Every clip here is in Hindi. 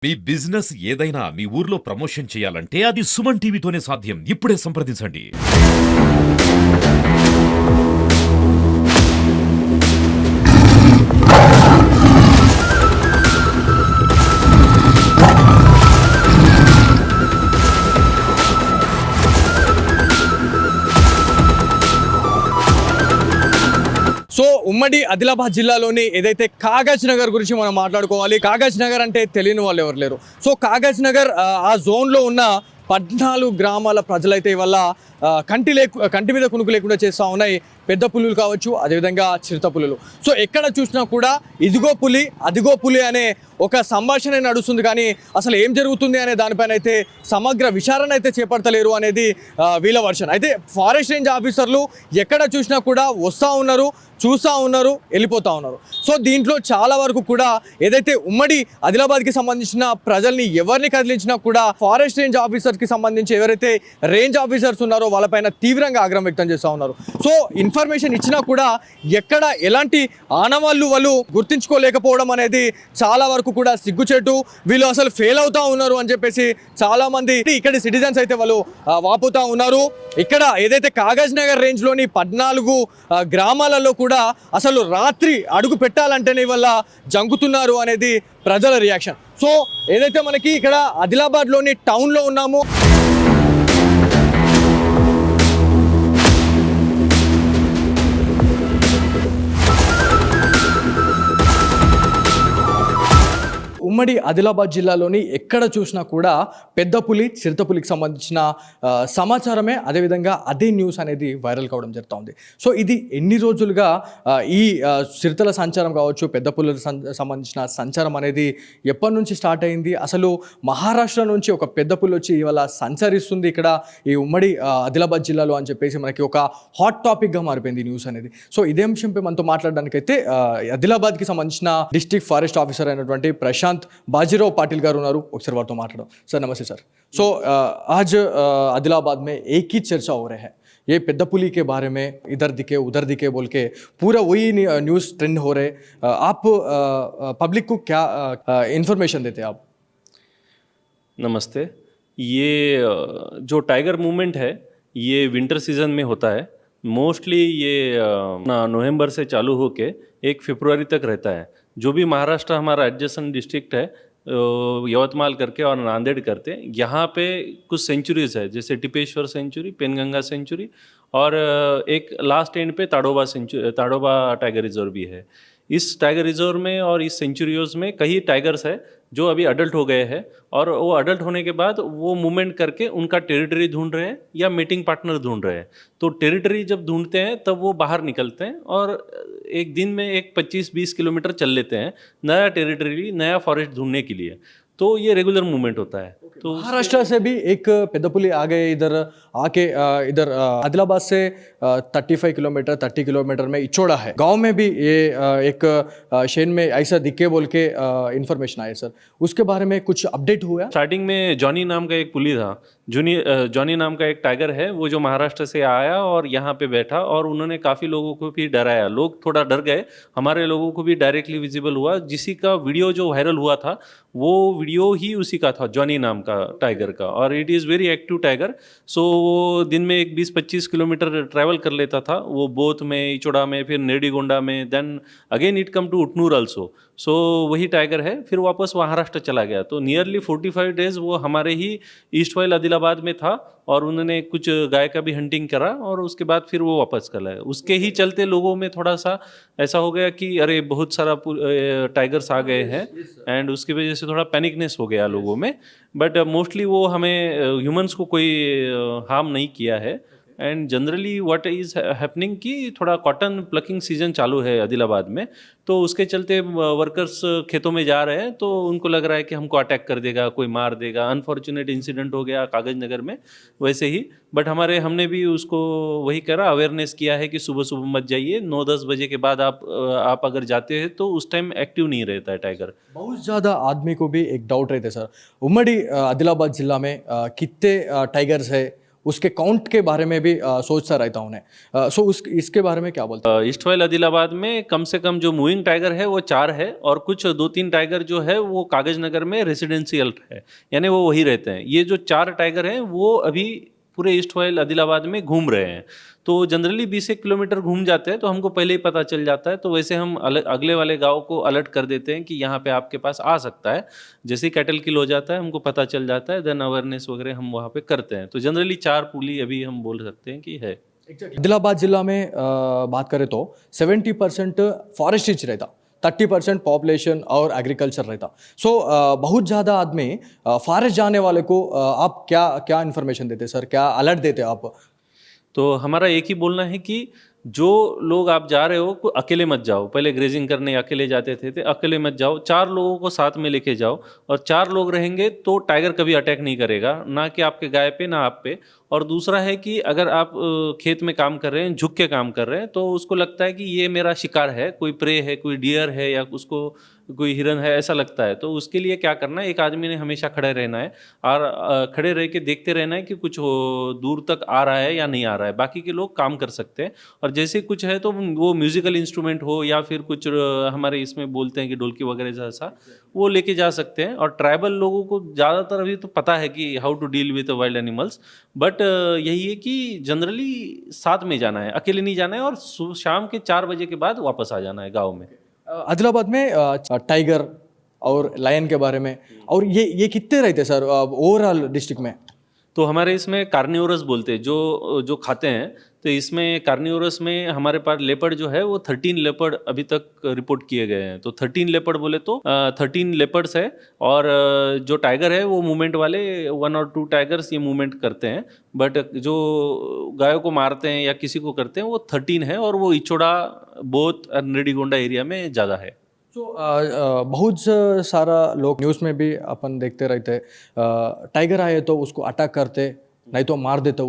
మీ బిజినెస్ ఏదైనా మీ ఊర్లో ప్రమోషన్ చేయాలంటే అది సుమన్ టీవీతోనే సాధ్యం. ఇప్పుడే సంప్రదించండి. సో ఉమ్మడి ఆదిలాబాద్ జిల్లాలోని ఏదైతే కాగజ్ నగర్ గురించి మనం మాట్లాడుకోవాలి. కాగజ్ నగర్ అంటే తెలియని వాళ్ళు ఎవరు లేరు. సో కాగజ్ నగర్ ఆ జోన్లో ఉన్న 14 గ్రామాల ప్రజలైతే ఇవాళ కంటి మీద కునుకు లేకుండా చేస్తూ ఉన్నాయి. పెద్ద పులులు కావచ్చు, అదేవిధంగా చిరుత పులులు. సో ఎక్కడ చూసినా కూడా ఇదిగో పులి అదిగో పులి అనే ఒక సంభాషణ నడుస్తుంది, కానీ అసలు ఏం జరుగుతుంది అనే దానిపైన అయితే సమగ్ర విచారణ అయితే చేపడతలేరు అనేది వీళ్ళ వర్షన్. అయితే ఫారెస్ట్ రేంజ్ ఆఫీసర్లు ఎక్కడ చూసినా కూడా వస్తూ ఉన్నారు, చూస్తూ ఉన్నారు, వెళ్ళిపోతూ ఉన్నారు. సో దీంట్లో చాలా వరకు కూడా ఏదైతే ఉమ్మడి ఆదిలాబాద్కి సంబంధించిన ప్రజల్ని ఎవరిని కదిలించినా కూడా ఫారెస్ట్ రేంజ్ ఆఫీసర్స్కి సంబంధించి ఎవరైతే రేంజ్ ఆఫీసర్స్ ఉన్నారో వాళ్ళపైన తీవ్రంగా ఆగ్రహం వ్యక్తం చేస్తూ ఉన్నారు. సో ఇన్ఫర్మేషన్ ఇచ్చినా కూడా ఎక్కడ ఎలాంటి ఆనవాళ్ళు వాళ్ళు గుర్తించుకోలేకపోవడం అనేది చాలా వరకు కూడా సిగ్గుచేటు. వీళ్ళు అసలు ఫెయిల్ అవుతా ఉన్నారు అని చెప్పేసి చాలా మంది ఇక్కడి సిటిజన్స్ అయితే వాళ్ళు వాపుతా ఉన్నారు. ఇక్కడ ఏదైతే కాగజ్ నగర్ రేంజ్ లోని 14 గ్రామాలలో కూడా అసలు రాత్రి అడుగు పెట్టాలంటేనే వల్ల జంకుతున్నారు అనేది ప్రజల రియాక్షన్. సో ఏదైతే మనకి ఇక్కడ ఆదిలాబాద్ లోని టౌన్ లో ఉన్నామో ఉమ్మడి ఆదిలాబాద్ జిల్లాలోని ఎక్కడ చూసినా కూడా పెద్ద పులి చిరుత పులికి సంబంధించిన సమాచారమే, అదేవిధంగా అదే న్యూస్ అనేది వైరల్ కావడం జరుగుతుంది. సో ఇది ఎన్ని రోజులుగా ఈ చిరుతల సంచారం కావచ్చు, పెద్ద పులులకు సంబంధించిన సంచారం అనేది ఎప్పటి నుంచి స్టార్ట్ అయింది, అసలు మహారాష్ట్ర నుంచి ఒక పెద్ద పులి వచ్చి ఇవాళ సంచరిస్తుంది ఇక్కడ ఈ ఉమ్మడి ఆదిలాబాద్ జిల్లాలో అని చెప్పేసి మనకి ఒక హాట్ టాపిక్గా మారిపోయింది న్యూస్ అనేది. సో ఇదే అంశంపై మనతో మాట్లాడడానికైతే ఆదిలాబాద్కి సంబంధించిన డిస్ట్రిక్ట్ ఫారెస్ట్ ఆఫీసర్ అయినటువంటి ప్రశాంత్ बाजीराव पाटिल गारू उन्नारू ఒకసారి వారితో మాట్లాడదాం. सर नमस्ते सर. सो आज आदिलाबाद में एक ही चर्चा हो रहा है, ये पेद्दा पुली के बारे में, इधर दिखे उधर दिखे बोल के पूरा वही न्यूज़ ट्रेंड हो रहे. आप पब्लिक को क्या इन्फॉर्मेशन देते हैं आप? नमस्ते. ये जो टाइगर मूवमेंट है ये विंटर सीजन में होता है. मोस्टली ये नवंबर से चालू होके 1 फरवरी तक रहता है. जो भी महाराष्ट्र हमारा एडजेसेंट डिस्ट्रिक्ट है, यवतमाल करके और नांदेड़ करते, यहाँ पे कुछ सेंचुरीज है, जैसे टिपेश्वर सेंचुरी, पेनगंगा सेंचुरी और एक लास्ट एंड पे ताड़ोबा टाइगर रिजर्व भी है. इस टाइगर रिजर्व में और इस सेंचुरीज में कई टाइगर्स है जो अभी अडल्ट हो गए हैं, और वो अडल्ट होने के बाद वो मूवमेंट करके उनका टेरिटरी ढूंढ रहे हैं या मीटिंग पार्टनर ढूंढ रहे हैं. तो टेरिटरी जब ढूंढते हैं तब वो बाहर निकलते हैं और एक दिन में 25-20 किलोमीटर चल लेते हैं नया टेरिटरी, नया फॉरेस्ट ढूंढने के लिए. तो ये रेगुलर मूवमेंट होता है. तो महाराष्ट्र से भी एक पेद्दापुली आ गए इधर आके, इधर आदिलाबाद से 35 किलोमीटर 30 किलोमीटर में इचोड़ा है गांव में भी ये एक शेन में ऐसा दिखे बोल के इन्फॉर्मेशन आया. सर उसके बारे में कुछ अपडेट हुआ? स्टार्टिंग में जॉनी नाम का एक पुली था. जॉनी नाम का एक टाइगर है, वो जो महाराष्ट्र से आया और यहाँ पे बैठा और उन्होंने काफ़ी लोगों को भी डराया. लोग थोड़ा डर गए, हमारे लोगों को भी डायरेक्टली विजिबल हुआ. जिसी का वीडियो जो वायरल हुआ था वो वीडियो ही उसी का था, जॉनी नाम का टाइगर का. और it is very active tiger. So वो दिन में एक 20-25 किलोमीटर ट्रैवल कर लेता था, वो बोथ में, इचोड़ा में, फिर नेडीगोंडा में, then again it come to Utnoor also. So वही टाइगर है, फिर वापस महाराष्ट्र चला गया. तो नियरली 45 डेज वो हमारे ही ईस्ट वाइल आदिलाबाद में था और उन्होंने कुछ गाय का भी हंटिंग करा और उसके बाद फिर वो वापस चला गया. उसके ही चलते लोगों में थोड़ा सा ऐसा हो गया कि अरे बहुत सारा टाइगर्स आ गए हैं, एंड उसकी वजह से थोड़ा पैनिकनेस हो गया लोगों में. बट मोस्टली वो हमें ह्यूमंस को कोई हार्म नहीं किया है. And generally what is happening कि थोड़ा कॉटन प्लकिंग सीजन चालू है आदिलाबाद में, तो उसके चलते वर्कर्स खेतों में जा रहे हैं, तो उनको लग रहा है कि हमको अटैक कर देगा, कोई मार देगा. अनफॉर्चुनेट इंसिडेंट हो गया कागज नगर में वैसे ही. बट हमने भी उसको वही करा, अवेयरनेस किया है कि सुबह सुबह मत जाइए, 9-10 बजे के बाद आप अगर जाते हैं तो उस टाइम एक्टिव नहीं रहता है टाइगर. बहुत ज़्यादा आदमी को भी एक डाउट रहते सर, उम्मडी आदिलाबाद जिला में कितने टाइगर्स है, उसके काउंट के बारे में भी सोचता रहता हूँ उन्हें। सो इसके बारे में क्या बोलते हैं? ईस्ट वाइल आदिलाबाद में कम से कम जो मूविंग टाइगर है वो 4 है, और कुछ 2-3 टाइगर जो है वो कागज नगर में रेसिडेंशियल है, यानी वो वही रहते हैं। ये जो 4 टाइगर हैं वो अभी पूरे ईस्ट वाइल आदिलाबाद में घूम रहे हैं। तो जनरली 20 किलोमीटर घूम जाते हैं तो हमको पहले ही पता चल जाता है, तो वैसे हम अगले वाले गांव को अलर्ट कर देते हैं कि यहाँ पे आपके पास आ सकता है। जैसे ही कैटल किल हो जाता है हमको पता चल जाता है, देन अवेयरनेस वगैरह हम वहाँ पे करते हैं। तो जनरली 4 पुली अभी हम बोल सकते हैं कि है। आदिलाबाद जिला में बात करें तो 70% फॉरेस्ट रिच रहता, 30% पॉपुलेशन और एग्रीकल्चर रहता। सो बहुत ज़्यादा आदमी फॉरेस्ट जाने वाले को आप क्या क्या इन्फॉर्मेशन देते सर, क्या अलर्ट देते आप? तो हमारा एक ही बोलना है कि जो लोग आप जा रहे हो को अकेले मत जाओ। पहले ग्रेजिंग करने अकेले जाते थे, अकेले मत जाओ। 4 लोगों को साथ में लेके जाओ, और 4 लोग रहेंगे तो टाइगर कभी अटैक नहीं करेगा, ना कि आपके गाय पे ना आप पे। और दूसरा है कि अगर आप खेत में काम कर रहे हैं, झुक के काम कर रहे हैं, तो उसको लगता है कि ये मेरा शिकार है, कोई प्रे है, कोई डियर है, या उसको कोई हिरन है, ऐसा लगता है। तो उसके लिए क्या करना है, एक आदमी ने हमेशा खड़े रहना है और खड़े रह के देखते रहना है कि कुछ दूर तक आ रहा है या नहीं आ रहा है। बाकी के लोग काम कर सकते हैं, और जैसे कुछ है तो वो म्यूजिकल इंस्ट्रूमेंट हो या फिर कुछ हमारे इसमें बोलते हैं कि ढोलकी वगैरह जैसा, वो लेके जा सकते हैं। और ट्राइबल लोगों को ज़्यादातर अभी तो पता है कि how to deal with wild animals, but यही है कि जनरली साथ में जाना है, अकेले नहीं जाना है, और शाम के 4 बजे के बाद वापस आ जाना है गाँव में। आदिलाबाद में टाइगर और लायन के बारे में, और ये कितने रहते सर ओवरऑल डिस्ट्रिक्ट में? तो हमारे इसमें कार्निवोरस बोलते हैं जो जो खाते हैं। तो इसमें कार्निवोरस में हमारे पास लेपर्ड जो है वो 13 लेपर्ड अभी तक रिपोर्ट किए गए हैं। तो 13 लेपर्ड बोले तो 13 लेपर्ड्स है, और जो टाइगर है वो मूवमेंट वाले 1 और 2 टाइगर्स ये मूवमेंट करते हैं, बट जो गायों को मारते हैं या किसी को करते हैं वो 13 है, और वो इचोड़ा, बोथ और रेडीगोंडा एरिया में ज़्यादा है। तो बहुत सारा लोग न्यूज़ में भी अपन देखते रहते, टाइगर आए तो उसको अटैक करते, नहीं तो मार देते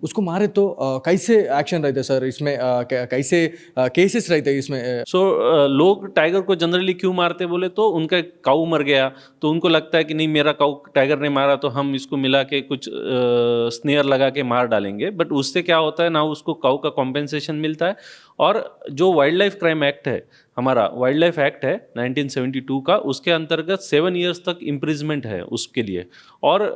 उसको मारे तो कैसे एक्शन रहते सर इसमें? कैसे केसेस रहते इसमें? सो लोग टाइगर को जनरली क्यों मारते बोले तो उनका काऊ मर गया, तो उनको लगता है कि नहीं मेरा काऊ टाइगर ने मारा तो हम इसको मिला के कुछ स्नेयर लगा के मार डालेंगे। बट उससे क्या होता है ना, उसको काऊ का कॉम्पेंसेशन मिलता है। और जो वाइल्ड लाइफ क्राइम एक्ट है, हमारा वाइल्ड लाइफ एक्ट है 1972 का, उसके अंतर्गत 7 ईयर्स तक इम्प्रिजमेंट है उसके लिए। और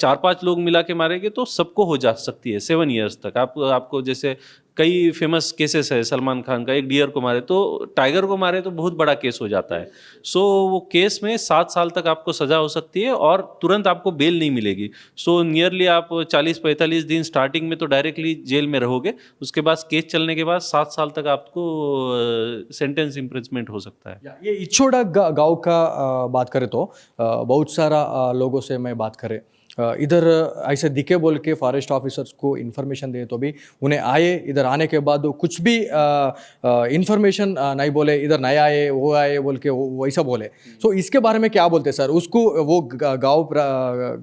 4-5 लोग मिला के मारेंगे तो सबको हो जा सकती है 7 ईयर्स तक। आपको जैसे कई फेमस केसेस है, सलमान खान का एक डियर को मारे, तो टाइगर को मारे तो बहुत बड़ा केस हो जाता है। सो वो केस में 7 साल तक आपको सज़ा हो सकती है, और तुरंत आपको बेल नहीं मिलेगी। सो नियरली आप 40-45 दिन स्टार्टिंग में तो डायरेक्टली जेल में रहोगे, उसके बाद केस चलने के बाद 7 साल तक आपको सेंटेंस इम्प्रिजमेंट हो सकता है। ये इचोड़ा गांव का बात करें तो बहुत सारा लोगों से मैं बात करें, इधर ऐसे दिखे बोल के फॉरेस्ट ऑफिसर्स को इन्फॉर्मेशन दे तो भी उन्हें आए, इधर आने के बाद कुछ भी इन्फॉर्मेशन नहीं बोले, इधर नहीं आए वो आए बोल के वैसा बोले। सो इसके बारे में क्या बोलते सर उसको, वो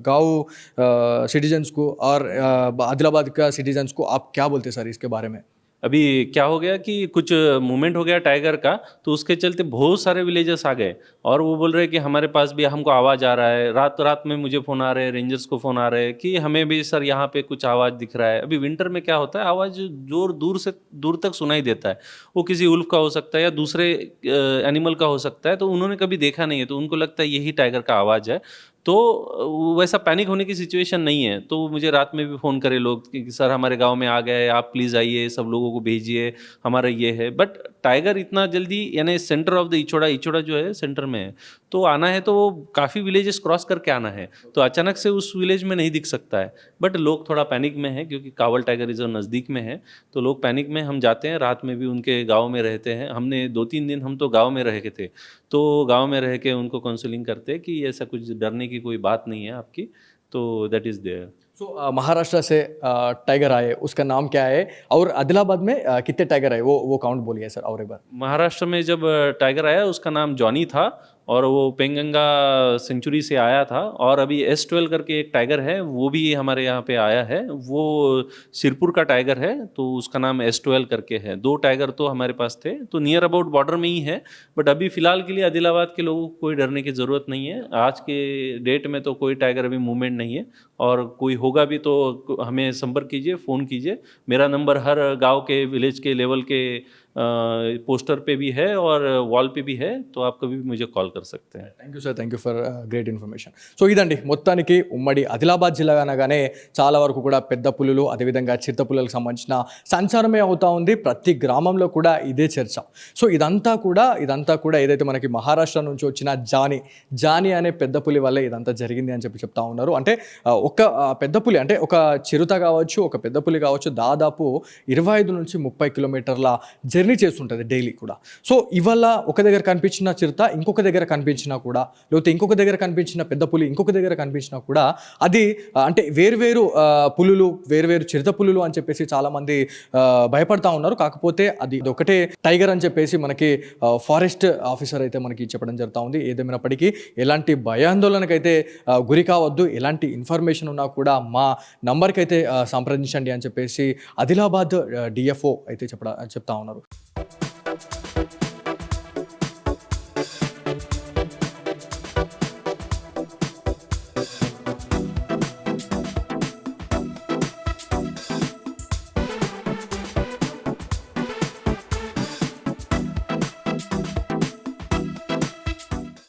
गाँव सिटीजन्स को और आदिलाबाद का सिटीजन्स को आप क्या बोलते सर इसके बारे में? अभी क्या हो गया कि कुछ मूवमेंट हो गया टाइगर का, तो उसके चलते बहुत सारे विलेजर्स आ गए, और वो बोल रहे हैं कि हमारे पास भी हमको आवाज़ आ रहा है। रात रात में मुझे फ़ोन आ रहे हैं, रेंजर्स को फ़ोन आ रहे हैं कि हमें भी सर यहाँ पे कुछ आवाज़ दिख रहा है। अभी विंटर में क्या होता है, आवाज़ जोर दूर से दूर तक सुनाई देता है। वो किसी उल्फ का हो सकता है या दूसरे एनिमल का हो सकता है, तो उन्होंने कभी देखा नहीं है, तो उनको लगता है यही टाइगर का आवाज़ है। तो वैसा पैनिक होने की सिचुएशन नहीं है। तो मुझे रात में भी फ़ोन करे लोग कि सर हमारे गांव में आ गए, आप प्लीज़ आइए, सब लोगों को भेजिए, हमारा ये है। बट टाइगर इतना जल्दी, यानी सेंटर ऑफ द इचोड़ा जो है सेंटर में है, तो आना है तो वो काफ़ी विलेजेस क्रॉस करके आना है, तो अचानक से उस विलेज में नहीं दिख सकता है। बट लोग थोड़ा पैनिक में हैं क्योंकि कावल टाइगर रिजर्व नज़दीक में है, तो लोग पैनिक में, हम जाते हैं रात में भी उनके गाँव में रहते हैं। हमने 2-3 दिन हम तो गाँव में रह के थे, तो गाँव में रह के उनको काउंसलिंग करते हैं कि ऐसा कुछ डरने की कोई बात नहीं है आपकी, तो दैट इज़ देयर। सो महाराष्ट्र से टाइगर आए, उसका नाम क्या है, और आदिलाबाद में कितने टाइगर आए वो काउंट बोलिए सर और एक बार। महाराष्ट्र में जब टाइगर आया उसका नाम जॉनी था, और वो पेंगंगा सेंचुरी से आया था। और अभी S12 करके एक टाइगर है, वो भी हमारे यहाँ पे आया है। वो सिरपुर का टाइगर है, तो उसका नाम S12 करके है। 2 टाइगर तो हमारे पास थे, तो नियर अबाउट बॉर्डर में ही है। बट अभी फिलहाल के लिए आदिलाबाद के लोगों को कोई डरने की ज़रूरत नहीं है। आज के डेट में तो कोई टाइगर अभी मूवमेंट नहीं है, और कोई होगा भी तो हमें संपर्क कीजिए, फ़ोन कीजिए। मेरा नंबर हर गांव के, विलेज के लेवल के पोस्टर पे भी है और वॉल पे भी है, तो आप कभी भी मुझे कॉल कर सकते हैं। Thank you sir, thank you for great information. So ఇదండి మొత్తానికి ఉమ్మడి ఆదిలాబాద్ జిల్లా అనగానే చాలా వరకు కూడా పెద్ద పులులు, అదేవిధంగా చిరుత పులులకు సంబంధించిన సంచారమే అవుతా ఉంది. ప్రతి గ్రామంలో కూడా ఇదే చర్చ. సో ఇదంతా కూడా ఏదైతే మనకి మహారాష్ట్ర నుంచి వచ్చిన జానీ అనే పెద్ద పులి వల్లే ఇదంతా జరిగింది అని చెప్తా ఉన్నారు. అంటే ఒక పెద్ద పులి, అంటే ఒక చిరుత కావచ్చు, ఒక పెద్ద పులి కావచ్చు, దాదాపు 25 నుంచి 30 కిలోమీటర్ల జర్నీ చేస్తుంటుంది డైలీ కూడా. సో ఇవాళ ఒక దగ్గర కనిపించిన చిరుత ఇంకొక దగ్గర కనిపించినా కూడా, లేకపోతే ఇంకొక దగ్గర కనిపించిన పెద్ద పులి ఇంకొక దగ్గర కనిపించినా కూడా అది అంటే వేరువేరు పులులు, వేరువేరు చిరుత పులులు అని చెప్పేసి చాలామంది భయపడతా ఉన్నారు. కాకపోతే అది ఒకటే టైగర్ అని చెప్పేసి మనకి ఫారెస్ట్ ఆఫీసర్ అయితే మనకి చెప్పడం జరుగుతూ ఉంది. ఏదేమైనప్పటికీ ఎలాంటి భయాందోళనకైతే గురి కావద్దు. ఎలాంటి ఇన్ఫర్మేషన్ ఉన్నా కూడా మా నంబర్కి అయితే సంప్రదించండి అని చెప్పేసి ఆదిలాబాద్ డిఎఫ్ఓ అయితే చెప్తా ఉన్నారు.